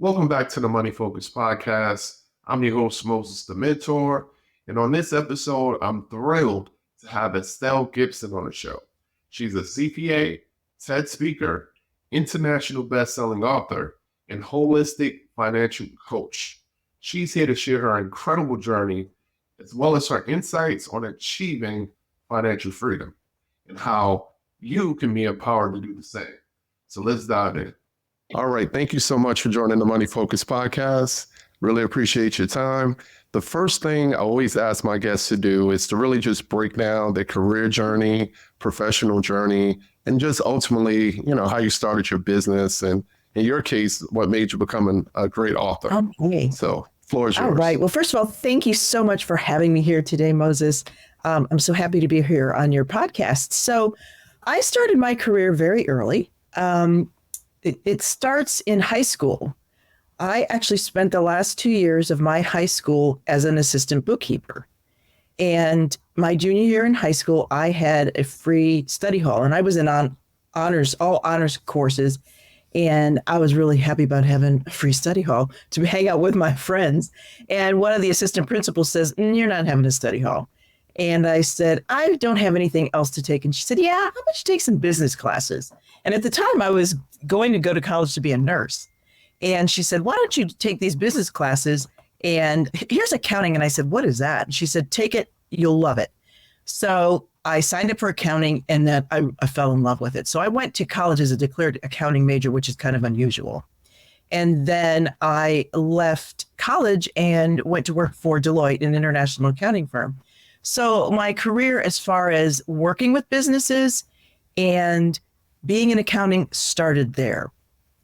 Welcome back to the Money Focus Podcast. I'm your host, Moses the Mentor. And on this episode, I'm thrilled to have Estelle Gibson on the show. She's a CPA, TED speaker, international best-selling author, and holistic financial coach. She's here to share her incredible journey, as well as her insights on achieving financial freedom and how you can be empowered to do the same. So let's dive in. All right. Thank you so much for joining the Money Focus Podcast. Really appreciate your time. The first thing I always ask my guests to do is to really just break down their career journey, professional journey, and just ultimately, how you started your business. And in your case, what made you become a great author. Okay. So floor is yours. All right. Well, first of all, thank you so much for having me here today, Moses. I'm so happy to be here on your podcast. So I started my career very early. It starts in high school. I actually spent the last 2 years of my high school as an assistant bookkeeper. And my junior year in high school, I had a free study hall, and I was in all honors courses. And I was really happy about having a free study hall to hang out with my friends. And one of the assistant principals says, "You're not having a study hall." And I said, "I don't have anything else to take." And she said, "Yeah, how about you take some business classes?" And at the time I was going to go to college to be a nurse. And she said, "Why don't you take these business classes? And here's accounting." And I said, "What is that?" And she said, "Take it, you'll love it." So I signed up for accounting, and then I fell in love with it. So I went to college as a declared accounting major, which is kind of unusual. And then I left college and went to work for Deloitte, an international accounting firm. So my career as far as working with businesses and being in accounting started there.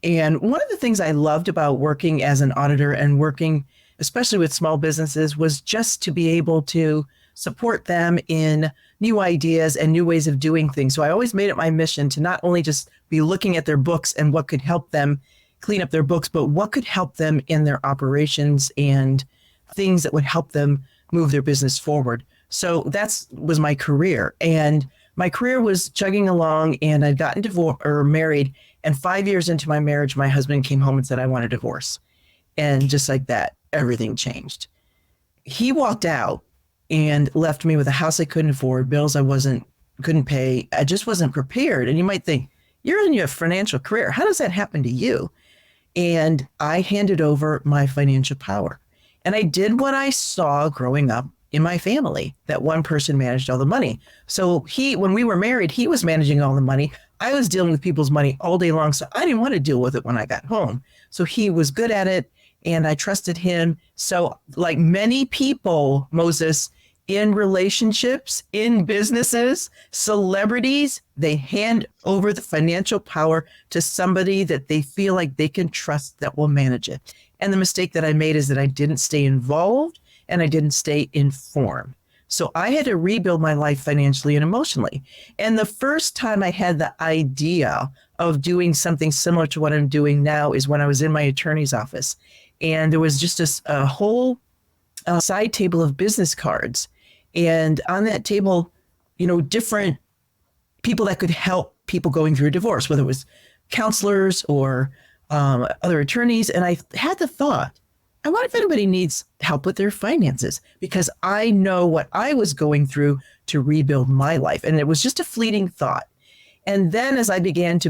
And one of the things I loved about working as an auditor and working especially with small businesses was just to be able to support them in new ideas and new ways of doing things. So I always made it my mission to not only just be looking at their books and what could help them clean up their books, but what could help them in their operations and things that would help them move their business forward. So was my career. And my career was chugging along, and I'd gotten married. And 5 years into my marriage, my husband came home and said, "I want a divorce." And just like that, everything changed. He walked out and left me with a house I couldn't afford, bills I couldn't pay. I just wasn't prepared. And you might think, you're in your financial career. How does that happen to you? And I handed over my financial power. And I did what I saw growing up in my family, that one person managed all the money. So when we were married, he was managing all the money. I was dealing with people's money all day long. So I didn't want to deal with it when I got home. So he was good at it, and I trusted him. So like many people, Moses, in relationships, in businesses, celebrities, they hand over the financial power to somebody that they feel like they can trust that will manage it. And the mistake that I made is that I didn't stay involved and I didn't stay informed. So I had to rebuild my life financially and emotionally. And the first time I had the idea of doing something similar to what I'm doing now is when I was in my attorney's office. And there was just a whole side table of business cards. And on that table, different people that could help people going through a divorce, whether it was counselors or other attorneys. And I had the thought, I wonder if anybody needs help with their finances, because I know what I was going through to rebuild my life. And it was just a fleeting thought. And then as I began to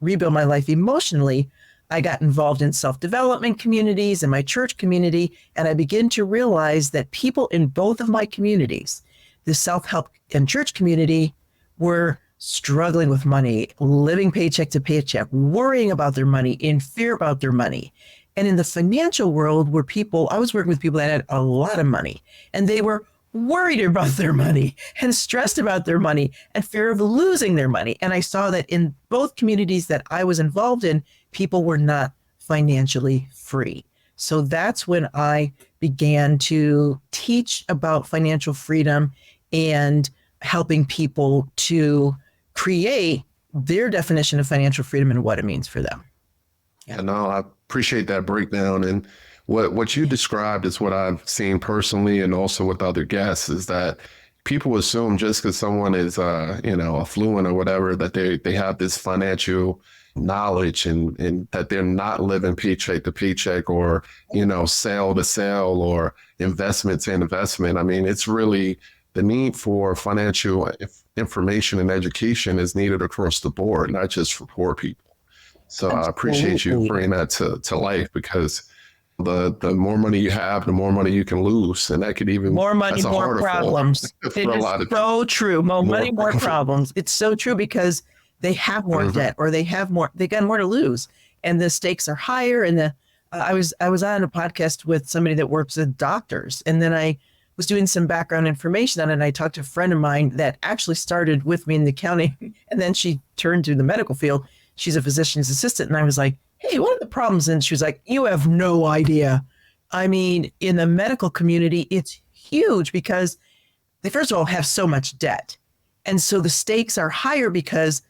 rebuild my life emotionally, I got involved in self-development communities and my church community. And I began to realize that people in both of my communities, the self-help and church community, were struggling with money, living paycheck to paycheck, worrying about their money, in fear about their money. And in the financial world, I was working with people that had a lot of money, and they were worried about their money and stressed about their money and fear of losing their money. And I saw that in both communities that I was involved in, people were not financially free. So that's when I began to teach about financial freedom and helping people to create their definition of financial freedom and what it means for them. Yeah, no, I appreciate that breakdown. And what you described is what I've seen personally, and also with other guests, is that people assume just because someone is, affluent or whatever, that they have this financial knowledge and that they're not living paycheck to paycheck or, sale to sale or investment to investment. I mean, it's really the need for financial information and education is needed across the board, not just for poor people. So I appreciate you Absolutely. bringing that to life because the more money you have, the more money you can lose. And that could even, More money, that's a more harder fall problems. for It a is lot of people. so true. More money, More more problems. problems. It's so true because they have more Mhm. debt or they got more to lose, and the stakes are higher. And I was on a podcast with somebody that works with doctors, and then I was doing some background information on it. And I talked to a friend of mine that actually started with me in the county, and then she turned to the medical field. She's a physician's assistant, and I was like, "Hey, what are the problems?" And she was like, "You have no idea. I mean, in the medical community, it's huge because they, first of all, have so much debt. And so the stakes are higher because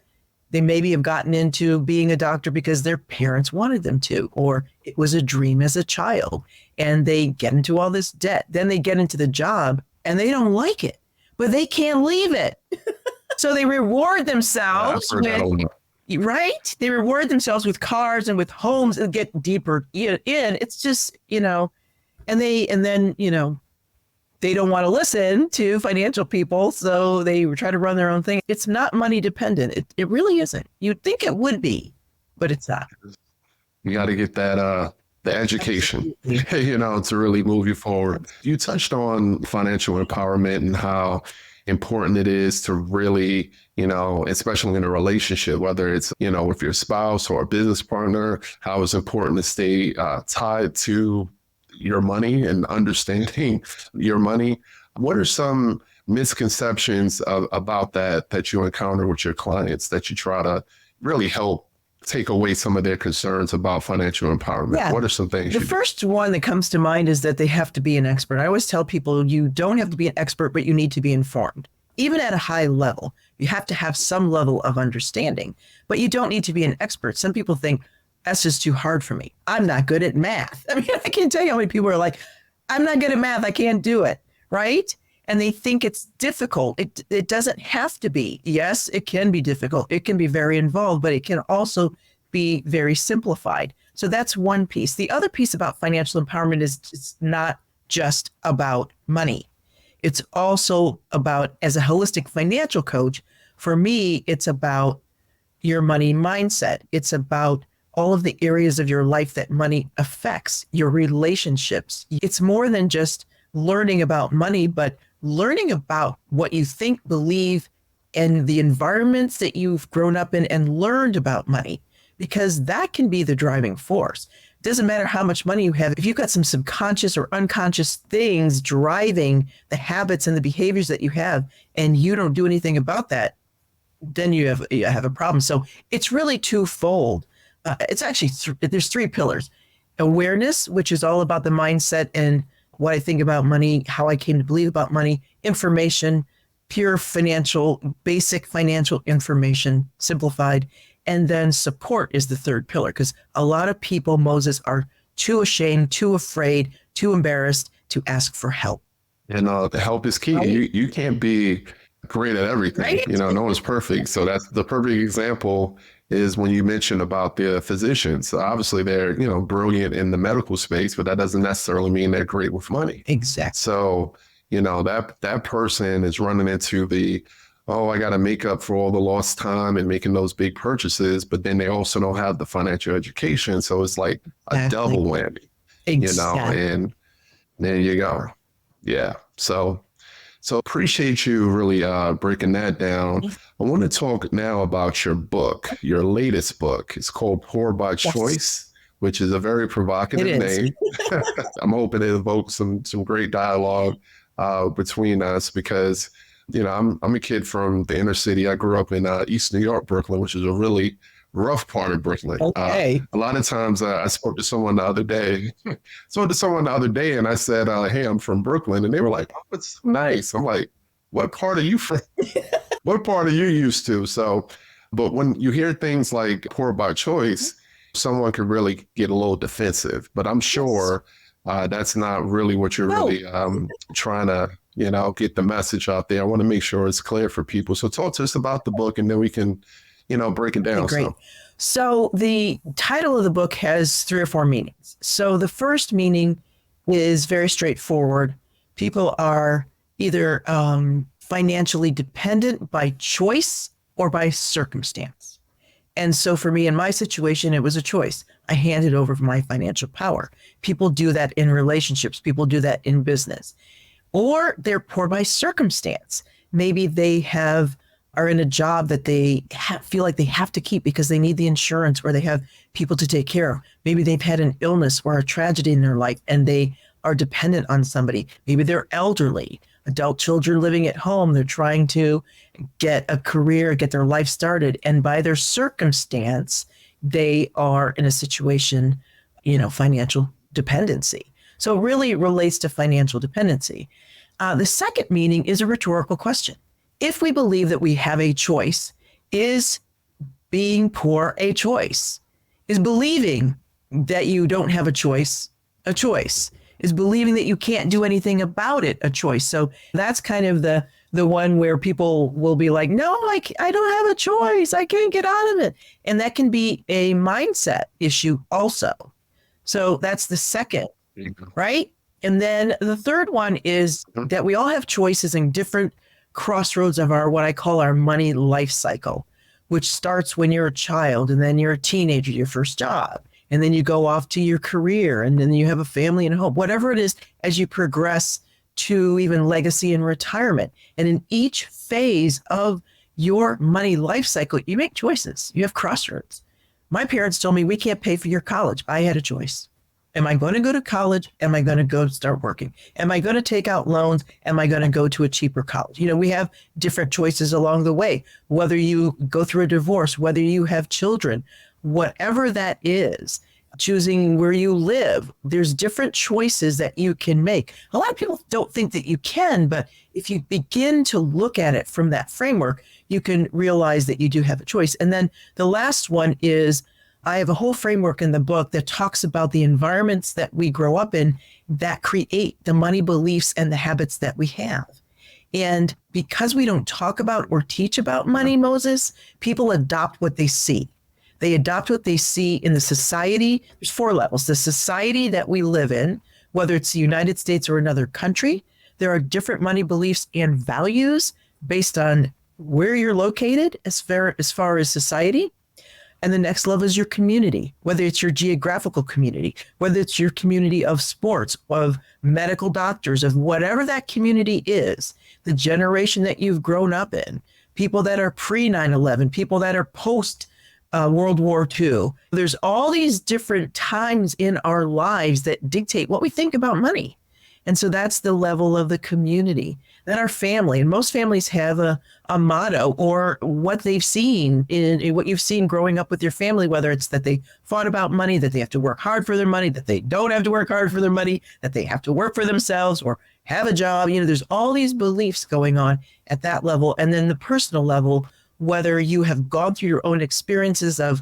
they maybe have gotten into being a doctor because their parents wanted them to, or it was a dream as a child. And they get into all this debt. Then they get into the job and they don't like it, but they can't leave it. So they reward Yeah, I've themselves heard that a with, lot. right? They reward themselves with cars and with homes and get deeper in. It's just, and then, they don't want to listen to financial people, so they try to run their own thing. It's not money dependent. It really isn't. You'd think it would be, but it's not. You got to get that the education, Absolutely. to really move you forward. You touched on financial empowerment and how important it is to really, especially in a relationship, whether it's, with your spouse or a business partner, how it's important to stay tied to your money and understanding your money. What are some misconceptions about that you encounter with your clients that you try to really help take away some of their concerns about financial empowerment? Yeah. What are some things The you do? first one that comes to mind is that they have to be an expert. I always tell people you don't have to be an expert, but you need to be informed. Even at a high level, you have to have some level of understanding, but you don't need to be an expert. Some people think that's just too hard for me. I'm not good at math. I mean, I can't tell you how many people are like, I'm not good at math. I can't do it. Right. And they think it's difficult. It doesn't have to be. Yes, it can be difficult. It can be very involved, but it can also be very simplified. So that's one piece. The other piece about financial empowerment is it's not just about money. It's also about, as a holistic financial coach, for me, it's about your money mindset. It's about all of the areas of your life that money affects, your relationships. It's more than just learning about money, but learning about what you think, believe, and the environments that you've grown up in and learned about money, because that can be the driving force. It doesn't matter how much money you have. If you've got some subconscious or unconscious things driving the habits and the behaviors that you have, and you don't do anything about that, then you have a problem. So it's really twofold. It's actually there's three pillars: awareness, which is all about the mindset and what I think about money, how I came to believe about money; information, pure financial, basic financial information, simplified; and then support is the third pillar. Because a lot of people, Moses, are too ashamed, too afraid, too embarrassed to ask for help. And the help is key. Right? You can't be great at everything. Right? No one's perfect. So that's the perfect example is when you mentioned about the physicians. So obviously they're, brilliant in the medical space, but that doesn't necessarily mean they're great with money. Exactly. So, that person is running into oh, I got to make up for all the lost time and making those big purchases, but then they also don't have the financial education. So it's like a double whammy, Exactly. and there you go. Yeah. So appreciate you really breaking that down. I want to talk now about your book, your latest book. It's called Poor by Choice, which is a very provocative name. I'm hoping it evokes some great dialogue between us because, I'm a kid from the inner city. I grew up in East New York, Brooklyn, which is a really rough part of Brooklyn. Okay. A lot of times I spoke to someone the other day. And I said, hey, I'm from Brooklyn. And they were like, oh, it's nice. I'm like, what part are you from? What part are you used to? So, but when you hear things like poor by choice, someone could really get a little defensive. But I'm sure that's not really what you're really trying to, get the message out there. I want to make sure it's clear for people. So talk to us about the book and then we can, break it down. Okay, great. So the title of the book has 3 or 4 meanings. So the first meaning is very straightforward. People are either financially dependent by choice or by circumstance. And so for me, in my situation, it was a choice. I handed over my financial power. People do that in relationships. People do that in business. Or they're poor by circumstance. Maybe they are in a job that they feel like they have to keep because they need the insurance or they have people to take care of. Maybe they've had an illness or a tragedy in their life and they are dependent on somebody. Maybe they're elderly, adult children living at home. They're trying to get a career, get their life started. And by their circumstance, they are in a situation, financial dependency. So it really relates to financial dependency. The second meaning is a rhetorical question. If we believe that we have a choice, is being poor a choice? Is believing that you don't have a choice a choice? Is believing that you can't do anything about it a choice? So that's kind of the one where people will be like, no, I don't have a choice. I can't get out of it. And that can be a mindset issue also. So that's the second, right? And then the third one is that we all have choices in different crossroads of what I call our money life cycle, which starts when you're a child and then you're a teenager, your first job, and then you go off to your career and then you have a family and a home, whatever it is, as you progress to even legacy and retirement. And in each phase of your money life cycle, you make choices. You have crossroads. My parents told me we can't pay for your college. I had a choice. Am I going to go to college? Am I going to go start working? Am I going to take out loans? Am I going to go to a cheaper college? We have different choices along the way, whether you go through a divorce, whether you have children, whatever that is, choosing where you live. There's different choices that you can make. A lot of people don't think that you can, but if you begin to look at it from that framework, you can realize that you do have a choice. And then the last one is, I have a whole framework in the book that talks about the environments that we grow up in that create the money beliefs and the habits that we have. And because we don't talk about or teach about money, Moses, people adopt what they see. They adopt what they see in the society. There's 4 levels. The society that we live in, whether it's the United States or another country, there are different money beliefs and values based on where you're located as far as society. And the next level is your community, whether it's your geographical community, whether it's your community of sports, of medical doctors, of whatever that community is, the generation that you've grown up in, people that are pre 9/11, people that are post World War II. There's all these different times in our lives that dictate what we think about money. And so that's the level of the community. Then our family, and most families have a motto or what they've seen in what you've seen growing up with your family, whether it's that they fought about money, that they have to work hard for their money, that they don't have to work hard for their money, that they have to work for themselves or have a job. There's all these beliefs going on at that level. And then the personal level, whether you have gone through your own experiences of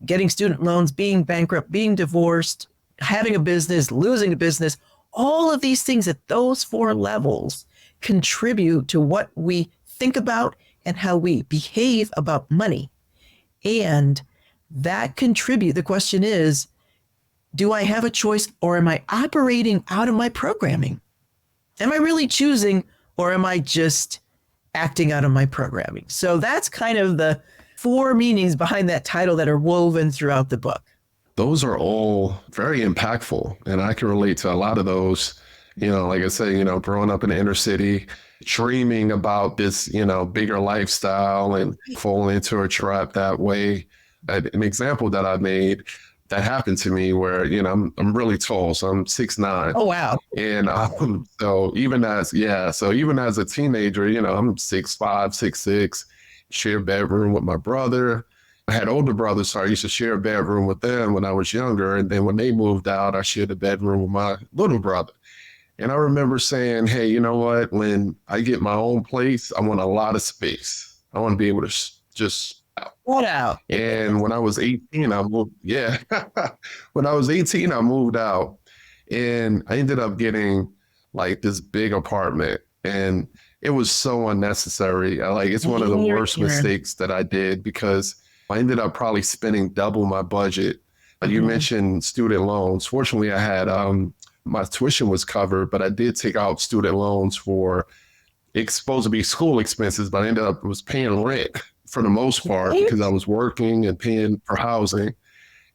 getting student loans, being bankrupt, being divorced, having a business, losing a business, all of these things at those 4 levels contribute to what we think about and how we behave about money. And that the question is, do I have a choice or am I operating out of my programming? Am I really choosing or am I just acting out of my programming? So that's kind of the 4 meanings behind that title that are woven throughout the book. Those are all very impactful. And I can relate to a lot of those, like I say, growing up in the inner city, dreaming about this, bigger lifestyle and falling into a trap that way. An example that I made that happened to me where, I'm really tall. So I'm 6'9". Oh, wow. And so even as a teenager, I'm 6'5", 6'6", share a bedroom with my brother. I had older brothers, so I used to share a bedroom with them when I was younger. And then when they moved out, I shared a bedroom with my little brother. And I remember saying, hey, you know what? When I get my own place, I want a lot of space. I want to be able to just What out? And when I was 18, I moved. Yeah. When I was 18, I moved out and I ended up getting like this big apartment and it was so unnecessary. It's one of the worst mistakes that I did because I ended up probably spending double my budget. You mentioned student loans. Fortunately, I had my tuition was covered, but I did take out student loans for it's supposed to be school expenses, but I ended up was paying rent for the most part because I was working and paying for housing.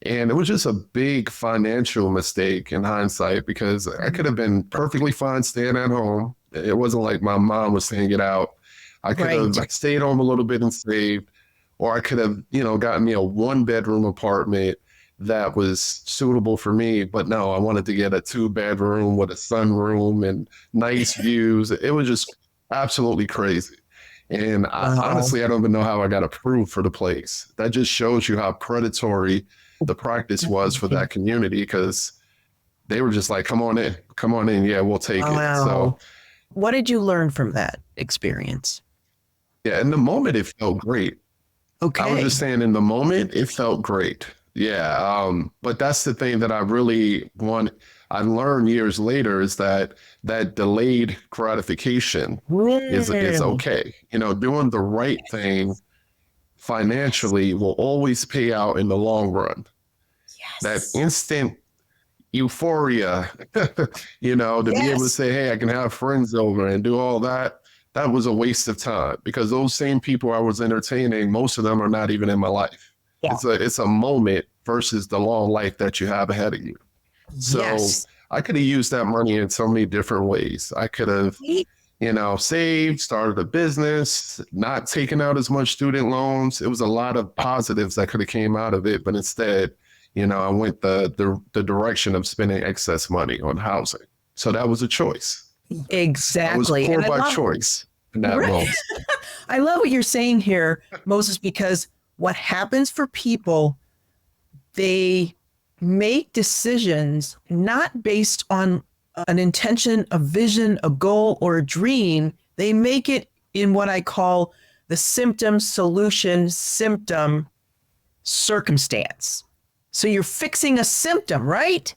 And it was just a big financial mistake in hindsight because I could have been perfectly fine staying at home. It wasn't like my mom was saying get out. I could have stayed home a little bit and saved, or I could have, gotten me a 1-bedroom apartment that was suitable for me. But no, I wanted to get a 2-bedroom with a sunroom and nice views. It was just absolutely crazy. And honestly, I don't even know how I got approved for the place. That just shows you how predatory the practice was for that community, because they were just like, come on in. Yeah, we'll take it. So what did you learn from that experience? Yeah, in the moment, it felt great. Okay. I was just saying in the moment, it felt great. Yeah. But that's the thing that I learned years later is that delayed gratification is okay. Doing the right thing financially will always pay out in the long run. That instant euphoria, to be able to say, hey, I can have friends over and do all that. That was a waste of time because those same people I was entertaining, most of them are not even in my life. Yeah. It's a moment versus the long life that you have ahead of you. So I could have used that money in so many different ways. I could have, saved, started a business, not taken out as much student loans. It was a lot of positives that could have came out of it. But instead, I went the direction of spending excess money on housing. So that was a choice. Exactly. I was poor by choice in that moment. I love what you're saying here, Moses, because what happens for people, they make decisions not based on an intention, a vision, a goal, or a dream. They make it in what I call the symptom, solution, symptom, circumstance. So you're fixing a symptom, right?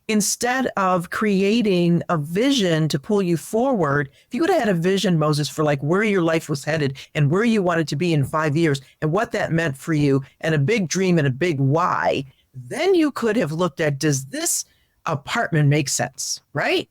Instead of creating a vision to pull you forward. If you would have had a vision, Moses, for like where your life was headed and where you wanted to be in 5 years and what that meant for you and a big dream and a big why, then you could have looked at, does this apartment make sense? Right?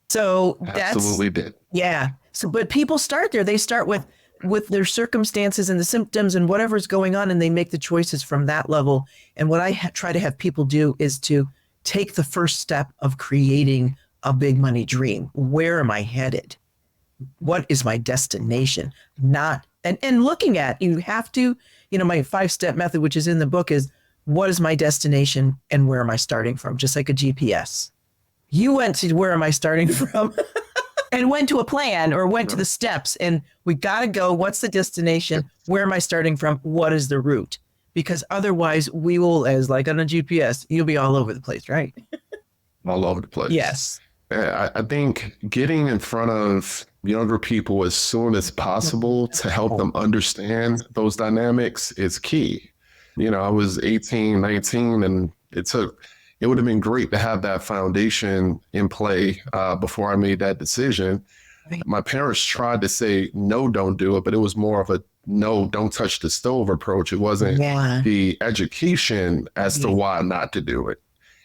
So that's absolutely did. Yeah. So, but people start there. They start with their circumstances and the symptoms and whatever's going on, and they make the choices from that level. And what I try to have people do is to take the first step of creating a big money dream. Where am I headed? What is my destination? And looking at, you have to, my 5-step method, which is in the book, is what is my destination and where am I starting from? Just like a GPS. You went to where am I starting from and went to a plan or went to the steps, and we got to go. What's the destination? Where am I starting from? What is the route? Because otherwise we will, as like on a GPS, you'll be all over the place, right? All over the place. Yes. I think getting in front of younger people as soon as possible to help them understand those dynamics is key. I was 18, 19, and it would have been great to have that foundation in play before I made that decision. My parents tried to say, no, don't do it, but it was more of a no, don't touch the stove approach. It wasn't the education as to why not to do it.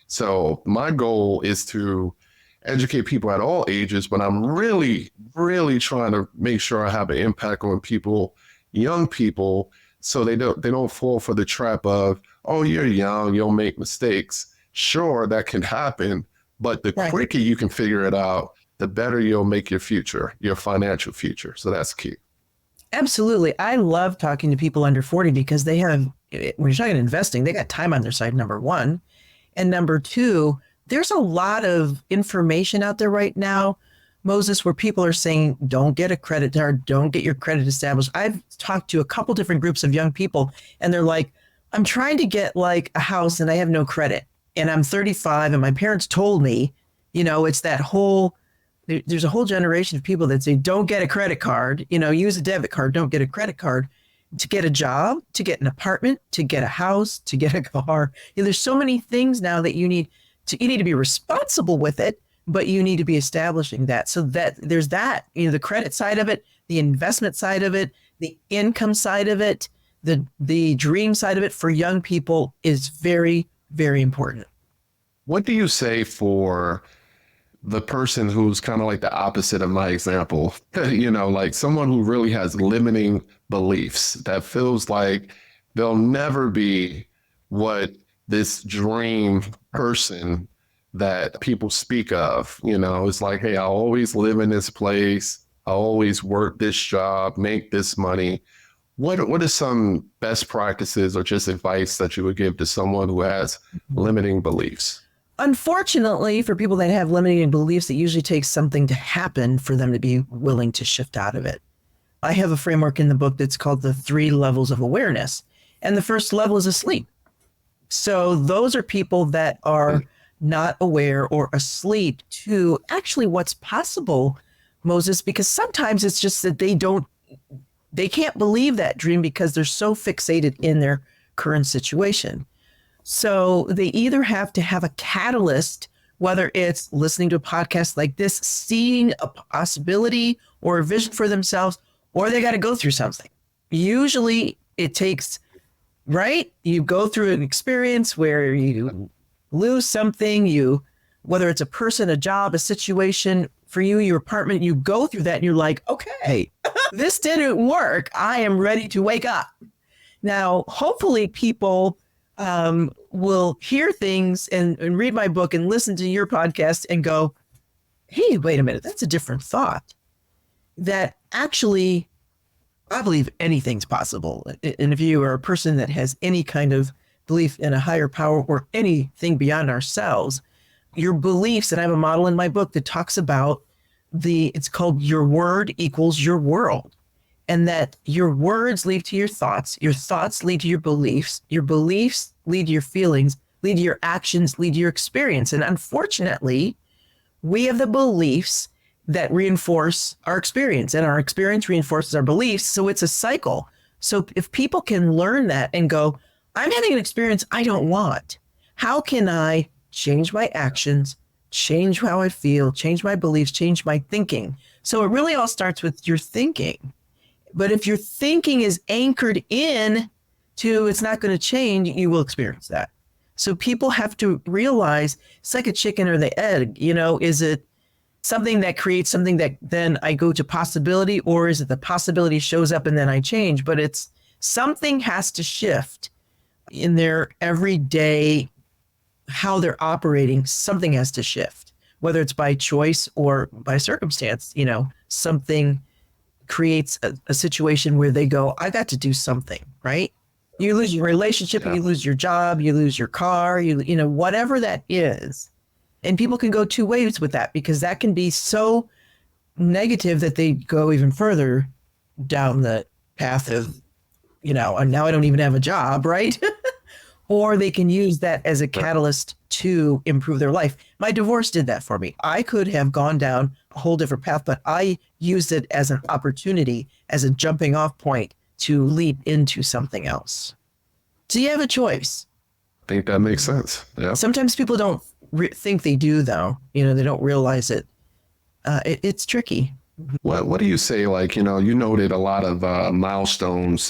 So my goal is to educate people at all ages, but I'm really, really trying to make sure I have an impact on people, young people, so they don't fall for the trap of, oh, you're young, you'll make mistakes. Sure, that can happen, but the quicker you can figure it out, the better you'll make your future, your financial future. So that's key. Absolutely. I love talking to people under 40 because they have, when you're talking investing, they got time on their side, number one. And number two, there's a lot of information out there right now, Moses, where people are saying, don't get a credit card, don't get your credit established. I've talked to a couple different groups of young people, and they're like, I'm trying to get like a house and I have no credit. And I'm 35 and my parents told me, it's that whole, there's a whole generation of people that say, don't get a credit card, use a debit card, don't get a credit card to get a job, to get an apartment, to get a house, to get a car. There's so many things now that you need to be responsible with it, but you need to be establishing that. So that there's that, the credit side of it, the investment side of it, the income side of it, the dream side of it for young people is very, very important. What do you say for the person who's kind of like the opposite of my example? Like someone who really has limiting beliefs that feels like they'll never be what this dream person that people speak of. It's like, hey, I'll always live in this place. I'll always work this job, make this money. What are some best practices or just advice that you would give to someone who has limiting beliefs? Unfortunately, for people that have limiting beliefs, it usually takes something to happen for them to be willing to shift out of it. I have a framework in the book that's called the 3 levels of awareness. And the first level is asleep. So those are people that are not aware or asleep to actually what's possible, Moses, because sometimes it's just that they can't believe that dream because they're so fixated in their current situation. So they either have to have a catalyst, whether it's listening to a podcast like this, seeing a possibility or a vision for themselves, or they got to go through something. Usually it takes, right? You go through an experience where you lose something, whether it's a person, a job, a situation, for you, your apartment, you go through that and you're like, okay, this didn't work. I am ready to wake up. Now, hopefully people will hear things and read my book and listen to your podcast and go, hey, wait a minute, that's a different thought. That actually, I believe anything's possible. And if you are a person that has any kind of belief in a higher power or anything beyond ourselves, your beliefs, and I have a model in my book that talks about it's called your word equals your world. And that your words lead to your thoughts lead to your beliefs lead to your feelings, lead to your actions, lead to your experience. And unfortunately, we have the beliefs that reinforce our experience, and our experience reinforces our beliefs. So it's a cycle. So if people can learn that and go, I'm having an experience I don't want. How can I change my actions, change how I feel, change my beliefs, change my thinking? So it really all starts with your thinking. But if your thinking is anchored in to it's not going to change, you will experience that. So people have to realize it's like a chicken or the egg. Is it something that creates something that then I go to possibility, or is it the possibility shows up and then I change? But it's something has to shift in their everyday, how they're operating. Something has to shift, whether it's by choice or by circumstance. Something creates a situation where they go, I got to do something, right? You lose your relationship, you lose your job, you lose your car, whatever that is. And people can go 2 ways with that, because that can be so negative that they go even further down the path of, and now I don't even have a job, right? Or they can use that as a catalyst to improve their life. My divorce did that for me. I could have gone down a whole different path, but I used it as an opportunity, as a jumping off point to leap into something else. So you have a choice. I think that makes sense. Yeah. Sometimes people don't think they do, though. They don't realize it. It's tricky. What do you say? Like, you noted a lot of milestones.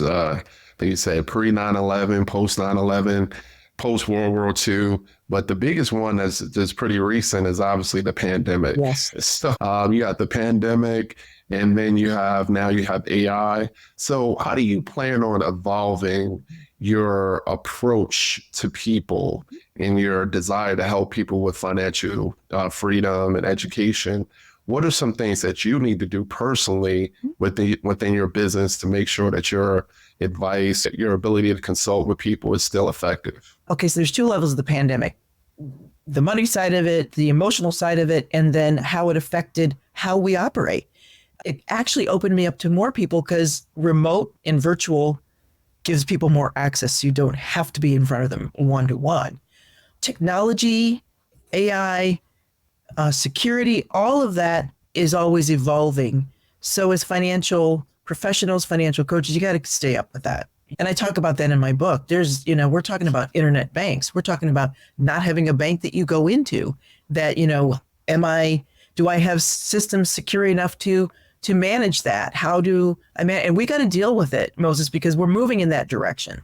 You said pre 9/11, post 9/11, post World War II. But the biggest one that's pretty recent is obviously the pandemic. Yes. So you got the pandemic, and then you have AI. So how do you plan on evolving your approach to people and your desire to help people with financial freedom and education? What are some things that you need to do personally within your business to make sure that your advice, your ability to consult with people is still effective? Okay, so there's 2 levels of the pandemic. The money side of it, the emotional side of it, and then how it affected how we operate. It actually opened me up to more people because remote and virtual gives people more access. So you don't have to be in front of them one-to-one. Technology, AI, security, all of that is always evolving. So as financial professionals, financial coaches, you got to stay up with that. And I talk about that in my book. We're talking about internet banks. We're talking about not having a bank that you go into that, do I have systems secure enough to to manage that? How do I man? And we got to deal with it, Moses, because we're moving in that direction.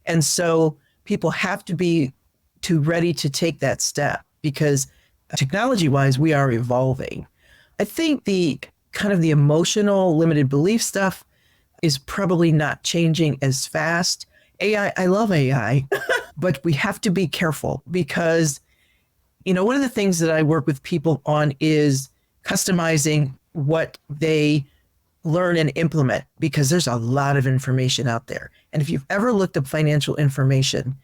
And so people have to be ready to take that step because technology wise, we are evolving. I think the kind of the emotional limited belief stuff is probably not changing as fast. AI, I love AI, but we have to be careful because, one of the things that I work with people on is customizing what they learn and implement because there's a lot of information out there. And if you've ever looked up financial information,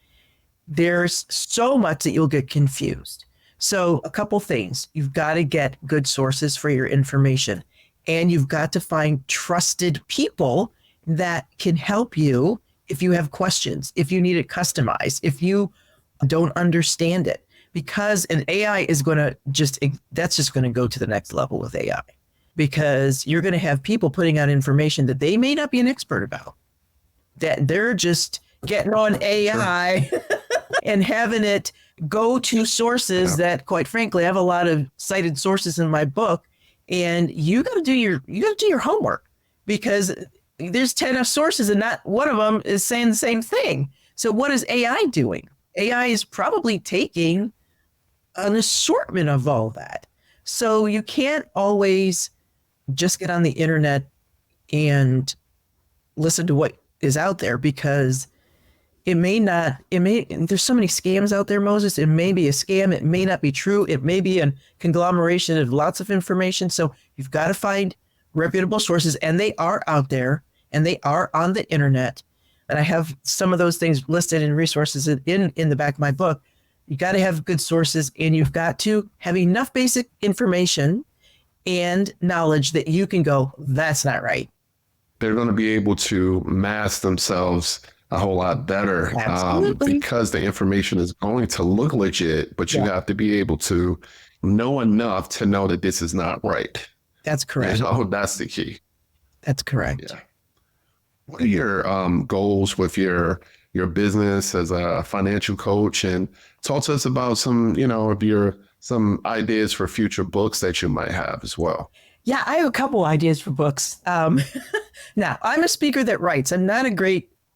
there's so much that you'll get confused. So a couple things. You've got to get good sources for your information, and you've got to find trusted people that can help you if you have questions, if you need it customized, if you don't understand it, because an AI is going to that's just going to go to the next level with AI because you're going to have people putting out information that they may not be an expert about, that they're just getting on AI and having it go to sources that, quite frankly, I have a lot of cited sources in my book, and you got to do your homework because there's 10 sources and not one of them is saying the same thing. So what is AI doing? AI is probably taking an assortment of all that. So you can't always just get on the internet and listen to what is out there because there's so many scams out there, Moses. It may be a scam. It may not be true. It may be a conglomeration of lots of information. So you've got to find reputable sources, and they are out there and they are on the internet. And I have some of those things listed in resources in the back of my book. You got to have good sources, and you've got to have enough basic information and knowledge that you can go, that's not right. They're going to be able to mask themselves a whole lot better because the information is going to look legit, but you have to be able to know enough to know that this is not right. That's correct. That's the key. That's correct. Yeah. What are your goals with your business as a financial coach? And talk to us about some ideas for future books that you might have as well. Yeah, I have a couple ideas for books. Now, I'm a speaker that writes. I'm not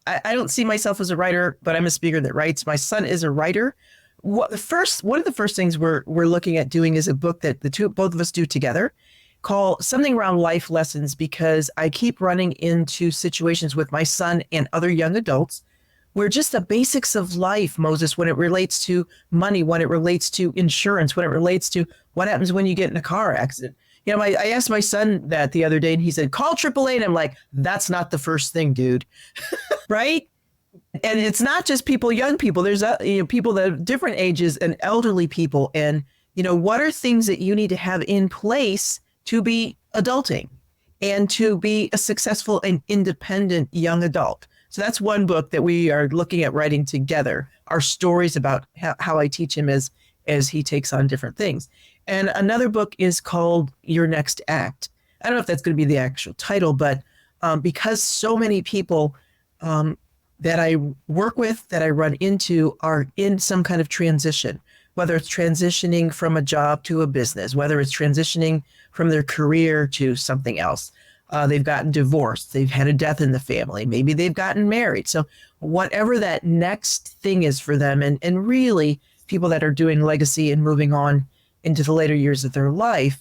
I don't see myself as a writer, but I'm a speaker that writes. My son is a writer. One of the first things we're looking at doing is a book that both of us do together, called something around life lessons, because I keep running into situations with my son and other young adults where just the basics of life, Moses, when it relates to money, when it relates to insurance, when it relates to what happens when you get in a car accident. I asked my son that the other day, and he said, call AAA. And I'm like, that's not the first thing, dude. Right? And it's not just young people. There's people that have different ages and elderly people. And, what are things that you need to have in place to be adulting and to be a successful and independent young adult? So that's one book that we are looking at writing together, our stories about how I teach him as he takes on different things. And another book is called Your Next Act. I don't know if that's going to be the actual title, but because so many people that I work with, that I run into, are in some kind of transition, whether it's transitioning from a job to a business, whether it's transitioning from their career to something else. They've gotten divorced. They've had a death in the family. Maybe they've gotten married. So whatever that next thing is for them, and really people that are doing legacy and moving on into the later years of their life,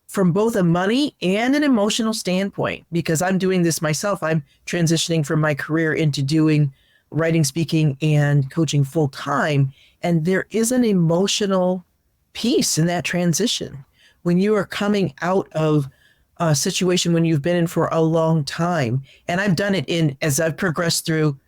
from both a money and an emotional standpoint, because I'm doing this myself. I'm transitioning from my career into doing writing, speaking, and coaching full time. And there is an emotional piece in that transition. When you are coming out of a situation when you've been in for a long time, and I've done it as I've progressed through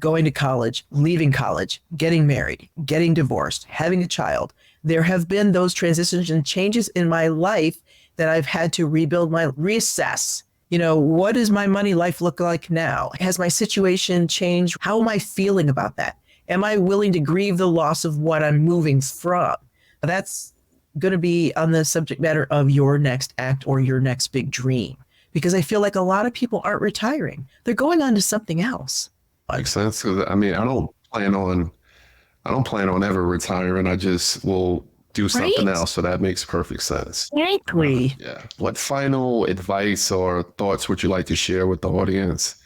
going to college, leaving college, getting married, getting divorced, having a child. There have been those transitions and changes in my life that I've had to reassess. What does my money life look like now? Has my situation changed? How am I feeling about that? Am I willing to grieve the loss of what I'm moving from? That's going to be on the subject matter of your next act or your next big dream, because I feel like a lot of people aren't retiring. They're going on to something else. Makes sense. 'Cause, I don't plan on ever retiring. I just will do something Right? else. So that makes perfect sense. Exactly. Yeah. What final advice or thoughts would you like to share with the audience?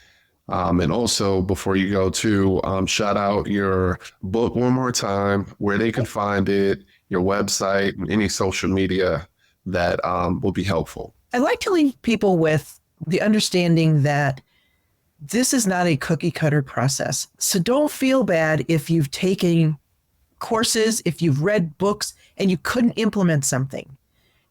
And also, before you go to shout out your book one more time, where they can find it, your website, and any social media that will be helpful. I like to leave people with the understanding that this is not a cookie cutter process. So don't feel bad if you've taken courses, if you've read books and you couldn't implement something.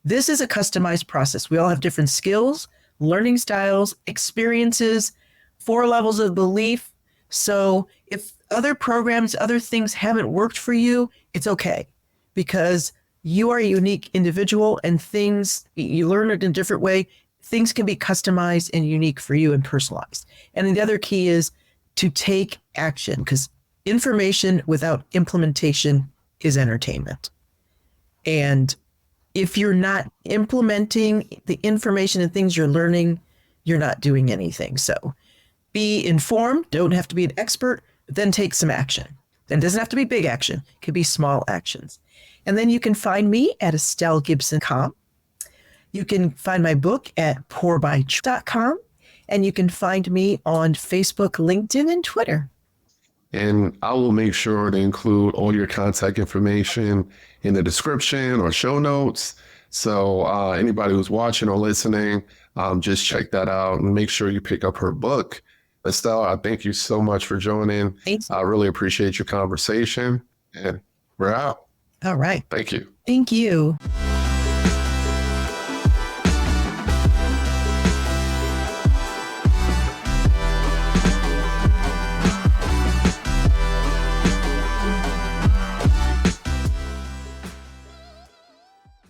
This is a customized process. We all have different skills, learning styles, experiences, 4 levels of belief. So if other programs, other things haven't worked for you, it's okay because you are a unique individual and things, you learn it in a different way. Things can be customized and unique for you and personalized. And the other key is to take action because information without implementation is entertainment. And if you're not implementing the information and things you're learning, you're not doing anything. So be informed, don't have to be an expert, but then take some action. Then it doesn't have to be big action, it could be small actions. And then you can find me at estellegibson.com. You can find my book at pourbytruth.com. And you can find me on Facebook, LinkedIn, and Twitter. And I will make sure to include all your contact information in the description or show notes. So anybody who's watching or listening, just check that out and make sure you pick up her book. Estelle, I thank you so much for joining. Thanks. I really appreciate your conversation. And we're out. All right. Thank you. Thank you.